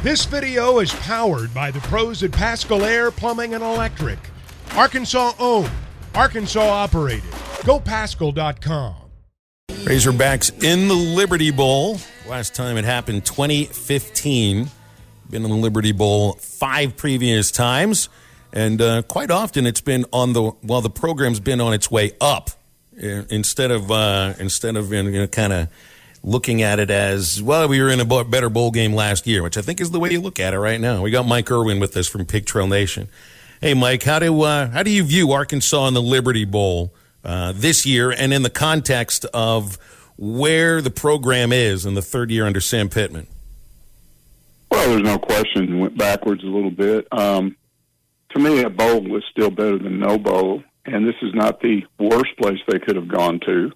This video is powered by the pros at Pascal Air Plumbing and Electric. Arkansas owned, Arkansas operated. GoPascal.com. Razorbacks in the Liberty Bowl. Last time it happened, 2015. Been in the Liberty Bowl 5 previous times. And quite often it's been the program's been on its way up. Instead of kind of looking at it as, well, we were in a better bowl game last year, which I think is the way you look at it right now. We got Mike Irwin with us from Pig Trail Nation. Hey, Mike, how do you view Arkansas in the Liberty Bowl this year, and in the context of where the program is in the third year under Sam Pittman? Well, there's no question. Went backwards a little bit. To me, a bowl was still better than no bowl, and this is not the worst place they could have gone to.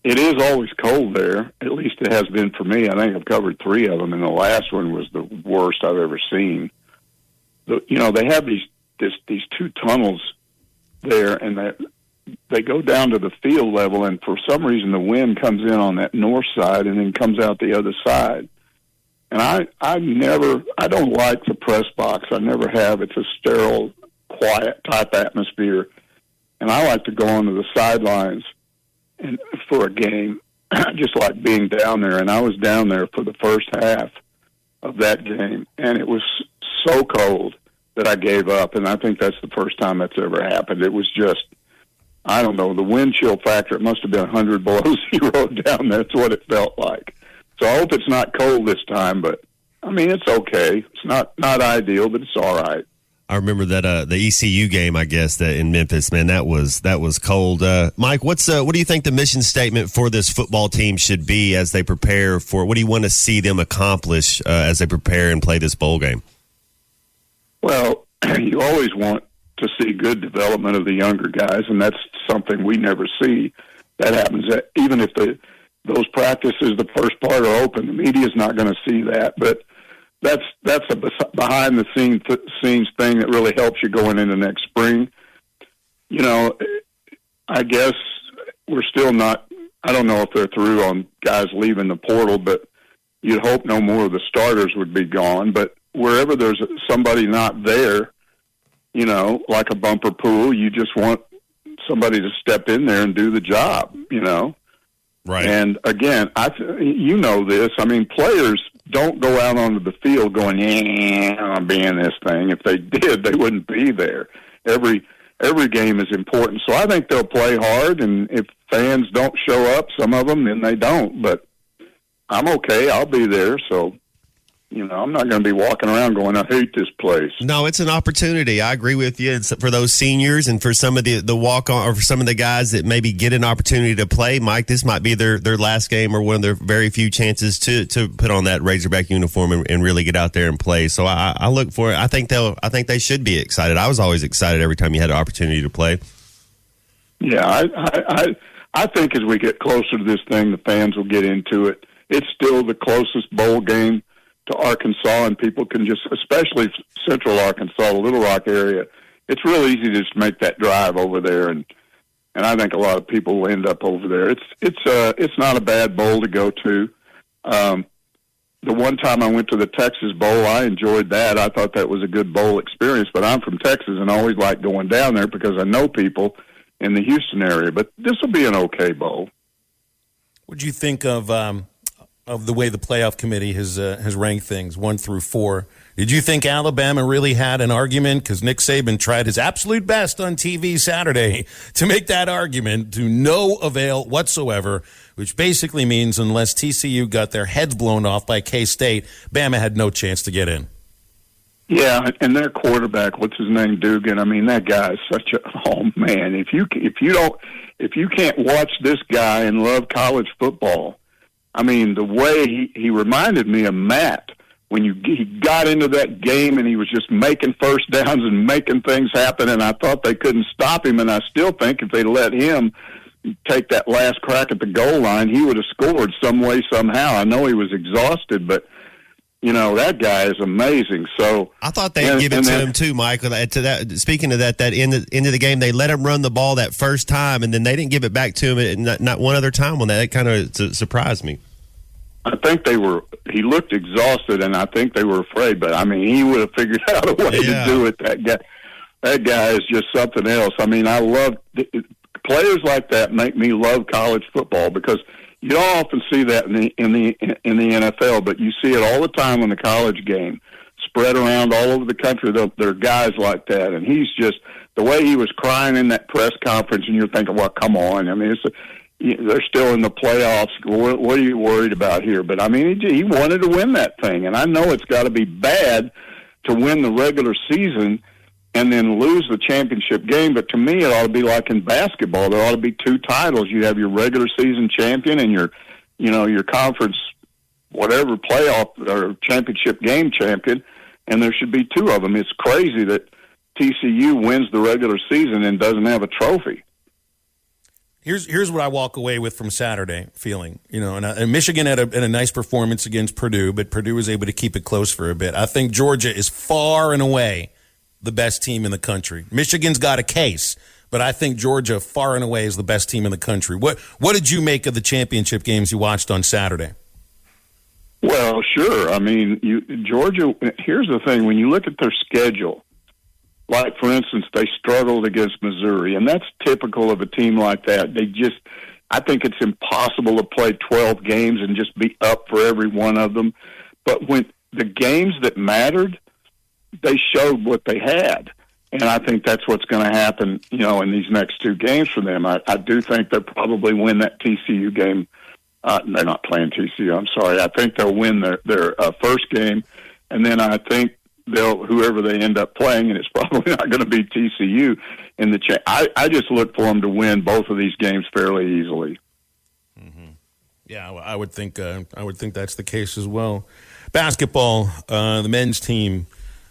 It is always cold there. At least it has been for me. I think I've covered 3 of them, and the last one was the worst I've ever seen. They have these 2 tunnels there, and they go down to the field level, and for some reason the wind comes in on that north side and then comes out the other side. And I don't like the press box. I never have. It's a sterile, quiet type atmosphere. And I like to go onto the sidelines and for a game. I just like being down there. And I was down there for the first half of that game. And it was so cold that I gave up. And I think that's the first time that's ever happened. It was just, I don't know, the wind chill factor, it must have been 100 below zero down there. That's what it felt like. So I hope it's not cold this time, but, I mean, it's okay. It's not ideal, but it's all right. I remember that the ECU game, I guess, that in Memphis, man, that was cold. Mike, what do you think the mission statement for this football team should be as they prepare for, what do you want to see them accomplish as they prepare and play this bowl game? Well, you always want to see good development of the younger guys, and that's something we never see. That happens even if those practices, the first part, are open. The media's not going to see that, but that's a behind-the-scenes thing that really helps you going into next spring. I guess we're still not – I don't know if they're through on guys leaving the portal, but you'd hope no more of the starters would be gone. But wherever there's somebody not there, like a bumper pool, you just want somebody to step in there and do the job, Right. And again, this. I mean, players don't go out onto the field going, I'm being this thing. If they did, they wouldn't be there. Every game is important. So I think they'll play hard, and if fans don't show up, some of them, then they don't. But I'm okay. I'll be there. So, I'm not going to be walking around going, I hate this place. No, it's an opportunity. I agree with you. It's for those seniors and for some of the walk-on, or for some of the guys that maybe get an opportunity to play, Mike, this might be their last game or one of their very few chances to put on that Razorback uniform and really get out there and play. So I look for it. I think they should be excited. I was always excited every time you had an opportunity to play. Yeah, I think as we get closer to this thing, the fans will get into it. It's still the closest bowl game to Arkansas, and people can just, especially central Arkansas, the Little Rock area, it's real easy to just make that drive over there, and I think a lot of people will end up over there. It's not a bad bowl to go to. The one time I went to the Texas Bowl, I enjoyed that. I thought that was a good bowl experience, but I'm from Texas and always like going down there because I know people in the Houston area. But this will be an okay bowl. What do you think of the way the playoff committee has ranked things 1 through 4? Did you think Alabama really had an argument? Because Nick Saban tried his absolute best on TV Saturday to make that argument to no avail whatsoever, which basically means unless TCU got their heads blown off by K-State, Bama had no chance to get in. Yeah, and their quarterback, what's his name, Dugan? I mean, that guy is such a man. If you can't watch this guy and love college football, I mean, the way he reminded me of Matt when he got into that game and he was just making first downs and making things happen, and I thought they couldn't stop him, and I still think if they let him take that last crack at the goal line, he would have scored some way, somehow. I know he was exhausted, but that guy is amazing. So I thought they'd give it to him too, Michael. Speaking of that end of the game, they let him run the ball that first time, and then they didn't give it back to him not one other time on that. That kind of surprised me. I think he looked exhausted, and I think they were afraid, but I mean, he would have figured out a way to do it. That guy is just something else. I mean, I love players like that. Make me love college football, because you don't often see that in the NFL, but you see it all the time in the college game, spread around all over the country. There are guys like that, and he's just, the way he was crying in that press conference, and you're thinking, well, come on. I mean, they're still in the playoffs. What are you worried about here? But I mean, he wanted to win that thing, and I know it's got to be bad to win the regular season and then lose the championship game. But to me, it ought to be like in basketball. There ought to be two titles. You have your regular season champion and your conference, whatever, playoff or championship game champion, and there should be two of them. It's crazy that TCU wins the regular season and doesn't have a trophy. Here's what I walk away with from Saturday feeling, and Michigan had a nice performance against Purdue, but Purdue was able to keep it close for a bit. I think Georgia is far and away the best team in the country. Michigan's got a case, but I think Georgia far and away is the best team in the country. What did you make of the championship games you watched on Saturday? Well, sure. I mean, Georgia, here's the thing. When you look at their schedule, like, for instance, they struggled against Missouri, and that's typical of a team like that. I think it's impossible to play 12 games and just be up for every one of them. But when the games that mattered, they showed what they had. And I think that's what's going to happen, in these next two games for them. I do think they'll probably win that TCU game. They're not playing TCU, I'm sorry. I think they'll win their first game, and then I think whoever they end up playing, and it's probably not going to be TCU in the I just look for them to win both of these games fairly easily. Mm-hmm. Yeah, I would think that's the case as well. Basketball, the men's team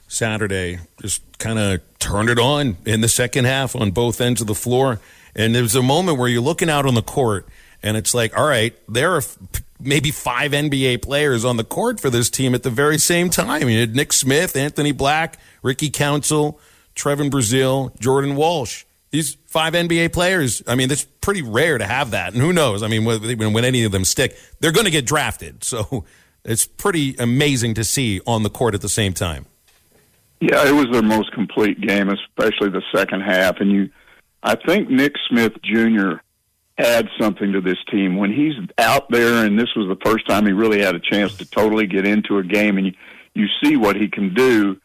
Saturday just kind of turned it on in the second half on both ends of the floor, and there was a moment where you're looking out on the court, and it's like, all right, there are maybe 5 NBA players on the court for this team at the very same time. You had Nick Smith, Anthony Black, Ricky Council, Trevin Brazile, Jordan Walsh. These 5 NBA players, I mean, it's pretty rare to have that. And who knows? I mean, when any of them stick, they're going to get drafted. So it's pretty amazing to see on the court at the same time. Yeah, it was their most complete game, especially the second half. And I think Nick Smith Jr. add something to this team when he's out there, and this was the first time he really had a chance to totally get into a game, and you see what he can do.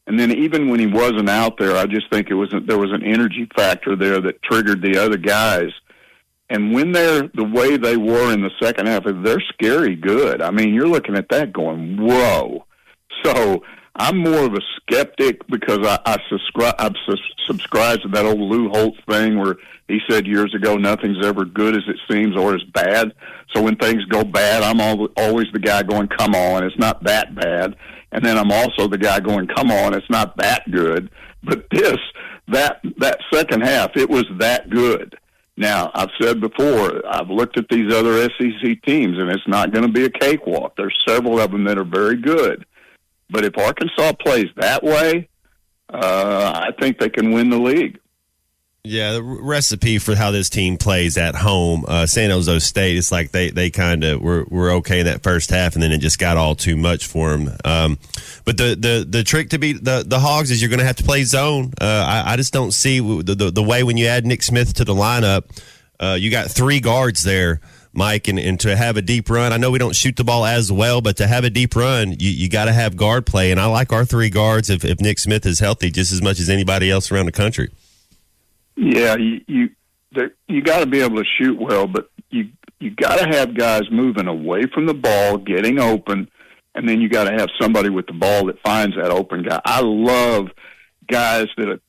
And then even when he wasn't out there, I just think there was an energy factor there that triggered the other guys. And when they're the way they were in the second half, they're scary good. I mean, you're looking at that going, whoa. So I'm more of a skeptic because I've subscribed to that old Lou Holtz thing where he said years ago, nothing's ever good as it seems or as bad. So when things go bad, I'm always the guy going, come on, it's not that bad. And then I'm also the guy going, come on, it's not that good. But that second half, it was that good. Now, I've said before, I've looked at these other SEC teams, and it's not going to be a cakewalk. There's several of them that are very good. But if Arkansas plays that way, I think they can win the league. Yeah, the recipe for how this team plays at home, San Jose State, it's like they kind of were okay in that first half, and then it just got all too much for them. But the trick to beat the Hogs is you're going to have to play zone. I just don't see the way when you add Nick Smith to the lineup, you got 3 guards there, Mike, and to have a deep run. I know we don't shoot the ball as well, but to have a deep run, you got to have guard play. And I like our 3 guards if Nick Smith is healthy just as much as anybody else around the country. Yeah, you got to be able to shoot well, but you got to have guys moving away from the ball, getting open, and then you got to have somebody with the ball that finds that open guy. I love guys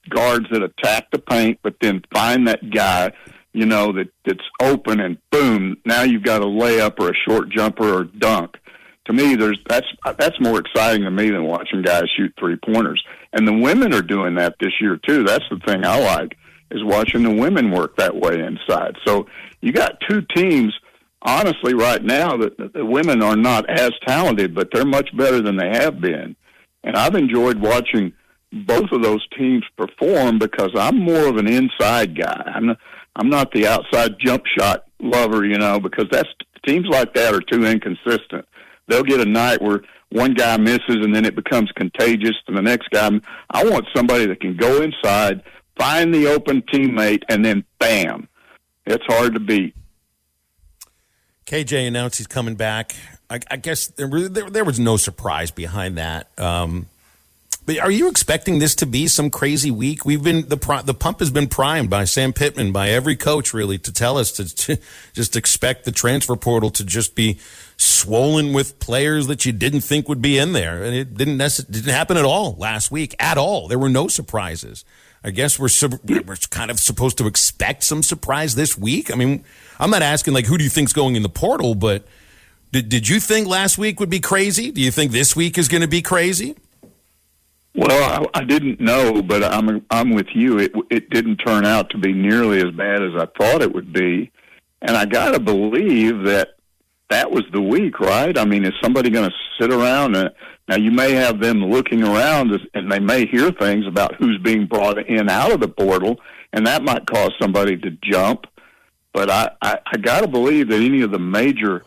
guards that attack the paint, but then find that guy, that's open, and boom, now you've got a layup or a short jumper or dunk. To me, that's more exciting to me than watching guys shoot 3-pointers. And the women are doing that this year too. That's the thing I like, is watching the women work that way inside. So you got 2 teams, honestly, right now that the women are not as talented, but they're much better than they have been. And I've enjoyed watching both of those teams perform because I'm more of an inside guy. I'm not the outside jump shot lover, because teams like that are too inconsistent. they'll get a night where one guy misses and then it becomes contagious to the next guy. I want somebody that can go inside, find the open teammate, and then bam. It's hard to beat. KJ announced he's coming back. I guess there was no surprise behind that. But are you expecting this to be some crazy week? We've been the pump has been primed by Sam Pittman, by every coach really, to tell us to just expect the transfer portal to just be swollen with players that you didn't think would be in there, and it didn't happen at all last week at all. There were no surprises. I guess we're kind of supposed to expect some surprise this week. I mean, I'm not asking like who do you think's going in the portal, but did you think last week would be crazy? Do you think this week is going to be crazy? Well, I didn't know, but I'm with you. It didn't turn out to be nearly as bad as I thought it would be, and I got to believe that was the week, right? I mean, is somebody going to sit around? Now, you may have them looking around, and they may hear things about who's being brought in out of the portal, and that might cause somebody to jump. But I got to believe that any of the major,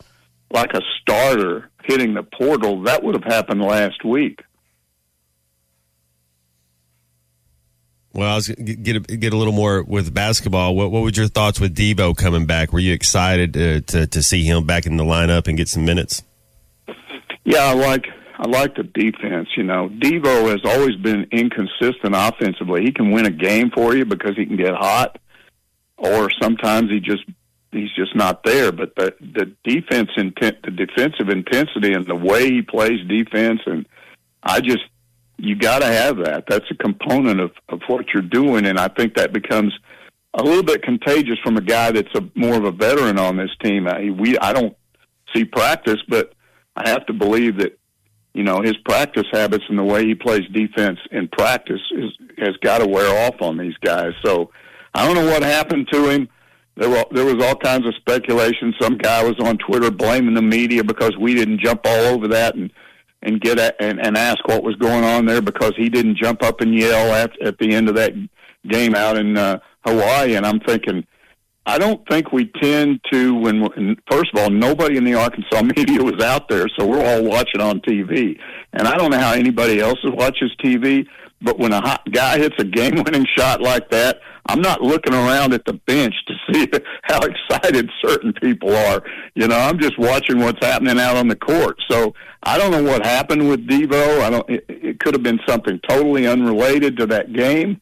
like a starter hitting the portal, that would have happened last week. Well, I was get a little more with basketball. What were your thoughts with Devo coming back? Were you excited to see him back in the lineup and get some minutes? Yeah, I like the defense. You know, Devo has always been inconsistent offensively. He can win a game for you because he can get hot, or sometimes he's just not there. But the defensive intensity and the way he plays defense, and you got to have that. That's a component of what you're doing, and I think that becomes a little bit contagious from a guy that's more of a veteran on this team. I don't see practice, but I have to believe that, you know, his practice habits and the way he plays defense in practice has got to wear off on these guys. So I don't know what happened to him. There was all kinds of speculation. Some guy was on Twitter blaming the media because we didn't jump all over that and get and ask what was going on there because he didn't jump up and yell at the end of that game out in Hawaii. And I'm thinking, I don't think we tend to, first of all, nobody in the Arkansas media was out there, so we're all watching on TV. And I don't know how anybody else watches TV, but when a hot guy hits a game-winning shot like that, I'm not looking around at the bench to see how excited certain people are. You know, I'm just watching what's happening out on the court. So I don't know what happened with Devo. It could have been something totally unrelated to that game,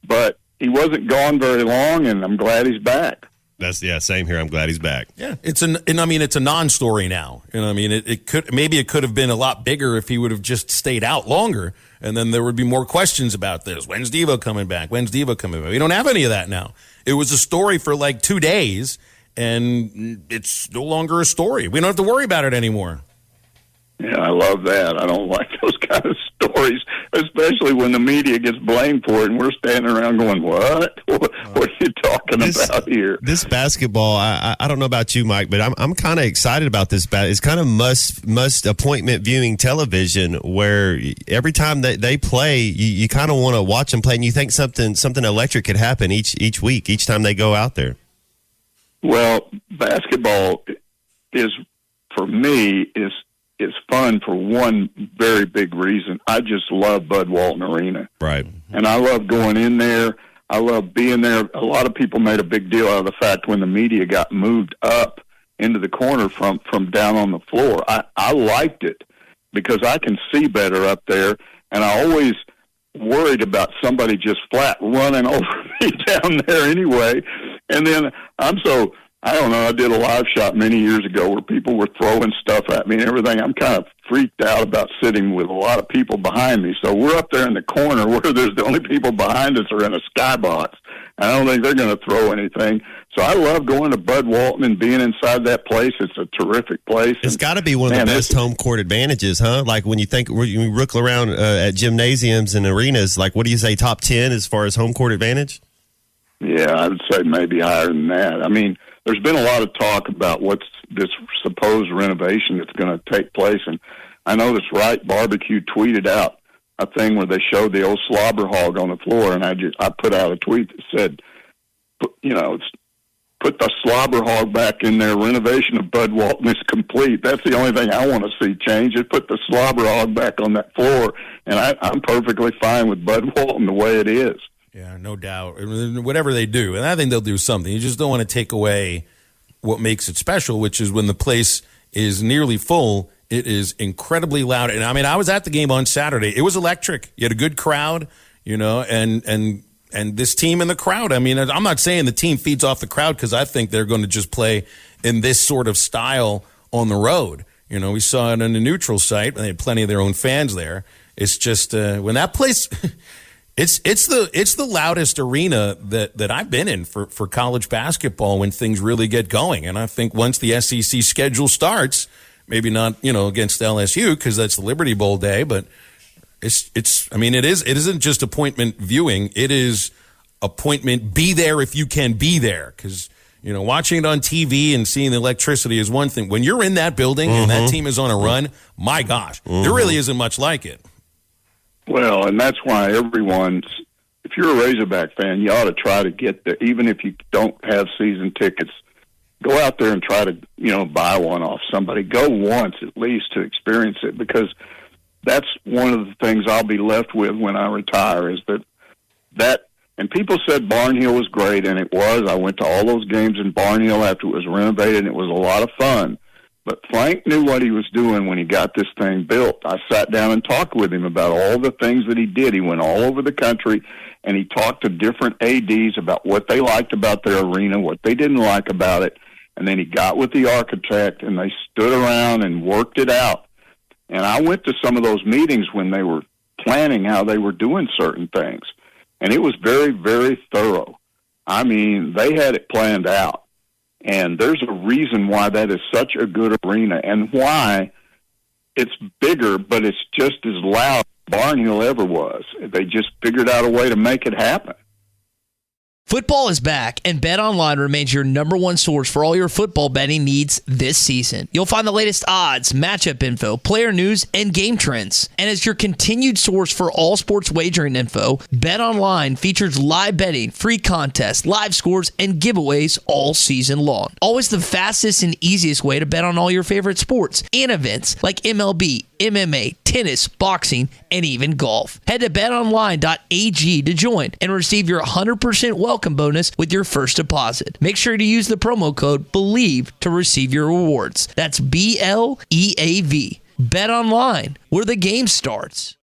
but he wasn't gone very long, and I'm glad he's back. Same here. I'm glad he's back. Yeah, it's a non-story now. You know, I mean, it could have been a lot bigger if he would have just stayed out longer, and then there would be more questions about this. When's Devo coming back? When's Devo coming back? We don't have any of that now. It was a story for like 2 days, and it's no longer a story. We don't have to worry about it anymore. Yeah, I love that. I don't like those kind of stories, especially when the media gets blamed for it, and we're standing around going, what? What are you talking about here? This basketball, I don't know about you, Mike, but I'm kind of excited about this. It's kind of must appointment viewing television where every time that they play, you kind of want to watch them play, and you think something electric could happen each week, each time they go out there. Well, basketball is, for me, is fun for one very big reason. I just love Bud Walton Arena. Right. And I love going in there. I love being there. A lot of people made a big deal out of the fact when the media got moved up into the corner from down on the floor. I liked it because I can see better up there, and I always worried about somebody just flat running over me down there anyway. And then I don't know, I did a live shot many years ago where people were throwing stuff at me and everything. I'm kind of freaked out about sitting with a lot of people behind me. So we're up there in the corner where there's the only people behind us are in a skybox. I don't think they're going to throw anything. So I love going to Bud Walton and being inside that place. It's a terrific place. It's got to be one of the best home court advantages, huh? Like when you look around at gymnasiums and arenas, like what do you say, top 10 as far as home court advantage? Yeah, I would say maybe higher than that. I mean, there's been a lot of talk about what's this supposed renovation that's going to take place. And I know this Right Barbecue tweeted out a thing where they showed the old slobber hog on the floor. And I put out a tweet that said, you know, it's put the slobber hog back in there. Renovation of Bud Walton is complete. That's the only thing I want to see change. Just put the slobber hog back on that floor, and I'm perfectly fine with Bud Walton the way it is. Yeah, no doubt. Whatever they do, and I think they'll do something. You just don't want to take away what makes it special, which is when the place is nearly full, it is incredibly loud. And I mean, I was at the game on Saturday. It was electric. You had a good crowd, you know, and this team and the crowd. I mean, I'm not saying the team feeds off the crowd because I think they're going to just play in this sort of style on the road. You know, we saw it on the neutral site. They had plenty of their own fans there. It's just when that place, it's the loudest arena that I've been in for college basketball when things really get going. And I think once the SEC schedule starts, maybe not, you know, against LSU because that's the Liberty Bowl day, but I mean, it isn't just appointment viewing. It is appointment be there if you can be there. Because, you know, watching it on TV and seeing the electricity is one thing. When you're in that building and that team is on a run, my gosh, there really isn't much like it. Well, and that's why if you're a Razorback fan, you ought to try to get there. Even if you don't have season tickets, go out there and try to, you know, buy one off somebody. Go once at least to experience it, because that's one of the things I'll be left with when I retire is that, and people said Barnhill was great, and it was. I went to all those games in Barnhill after it was renovated, and it was a lot of fun. But Frank knew what he was doing when he got this thing built. I sat down and talked with him about all the things that he did. He went all over the country, and he talked to different ADs about what they liked about their arena, what they didn't like about it. And then he got with the architect, and they stood around and worked it out. And I went to some of those meetings when they were planning how they were doing certain things. And it was very, very thorough. I mean, they had it planned out. And there's a reason why that is such a good arena and why it's bigger, but it's just as loud as Barnhill ever was. They just figured out a way to make it happen. Football is back, and BetOnline remains your number one source for all your football betting needs this season. You'll find the latest odds, matchup info, player news, and game trends. And as your continued source for all sports wagering info, BetOnline features live betting, free contests, live scores, and giveaways all season long. Always the fastest and easiest way to bet on all your favorite sports and events like MLB, MMA, tennis, boxing, and even golf. Head to betonline.ag to join and receive your 100% welcome bonus with your first deposit. Make sure to use the promo code BELIEVE to receive your rewards. That's BLEAV. Bet online, where the game starts.